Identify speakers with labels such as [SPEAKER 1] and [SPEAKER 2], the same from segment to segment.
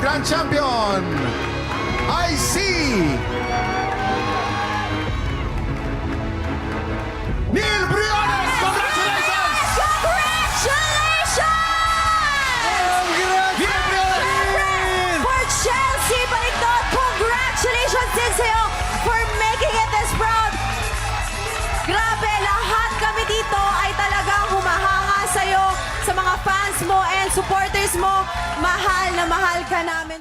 [SPEAKER 1] Grand Champion, I see Neil Briones! Congratulations! Neil Briones!
[SPEAKER 2] For Chelsea Baliktod, congratulations din sa'yo for making it this proud. Grabe, lahat kami dito ay talagang humahanga sa'yo, sa mga fans mo and supporters mo. Mahal na mahal ka namin.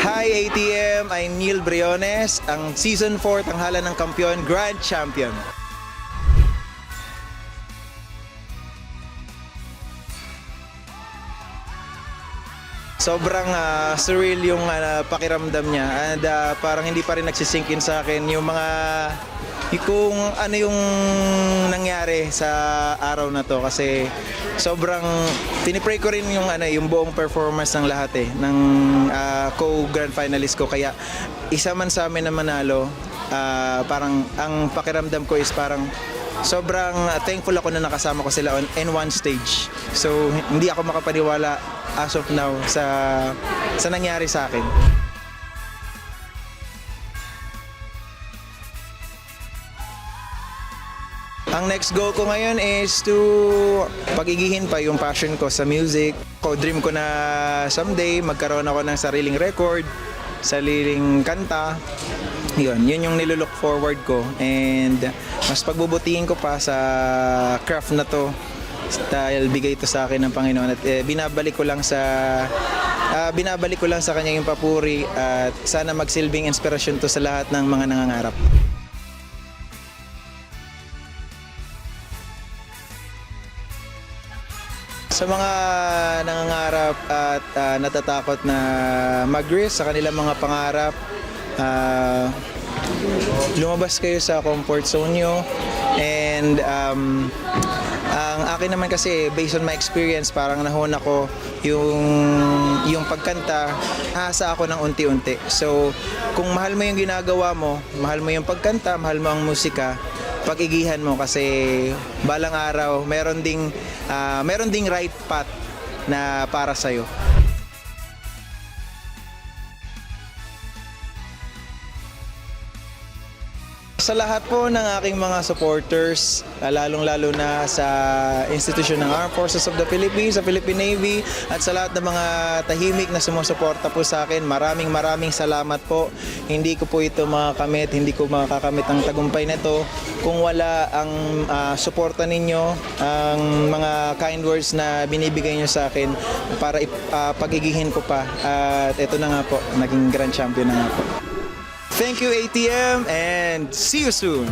[SPEAKER 3] Hi ATM, I'm Neil Briones, ang Season 4 Tanghalan ng Kampiyon Grand Champion. Sobrang surreal yung pakiramdam niya and parang hindi pa rin nagsisink in sa akin yung mga kung ano yung nangyari sa araw na to kasi sobrang tinipray ko rin yung buong performance ng lahat ng co-grand finalist ko kaya isa man sa amin na manalo parang ang pakiramdam ko is parang sobrang thankful ako na nakasama ko sila in one stage. So hindi ako makapaniwala as of now sa nangyari sa akin. Ang next goal ko ngayon is to pagigihin pa yung passion ko sa music. Dream ko na someday magkaroon ako ng sariling record, sariling kanta. Yun yung nilook forward ko and mas pagbubutihin ko pa sa craft na to dahil bigay ito sa akin ng Panginoon at binabalik ko lang sa kanya yung papuri at sana magsilbing inspirasyon to sa lahat ng mga nangangarap. Sa mga nangangarap at natatakot na mag-risk sa kanilang mga pangarap, lumabas kayo sa comfort zone nyo and ang akin naman kasi based on my experience parang nahon ako yung pagkanta hasa ako ng unti-unti. So kung mahal mo yung ginagawa mo, mahal mo yung pagkanta, mahal mo ang musika, pag-igihan mo kasi balang araw meron ding right path na para sa'yo. Sa lahat po ng aking mga supporters, lalong-lalo na sa institusyon ng Armed Forces of the Philippines, sa Philippine Navy, at sa lahat ng mga tahimik na sumusuporta po sa akin, maraming salamat po. Hindi ko po ito makakamit, hindi ko makakamit ang tagumpay na ito kung wala ang suporta ninyo, ang mga kind words na binibigay nyo sa akin para pagigihin ko pa. At ito na nga po, naging grand champion na nga po. Thank you ATM and see you soon!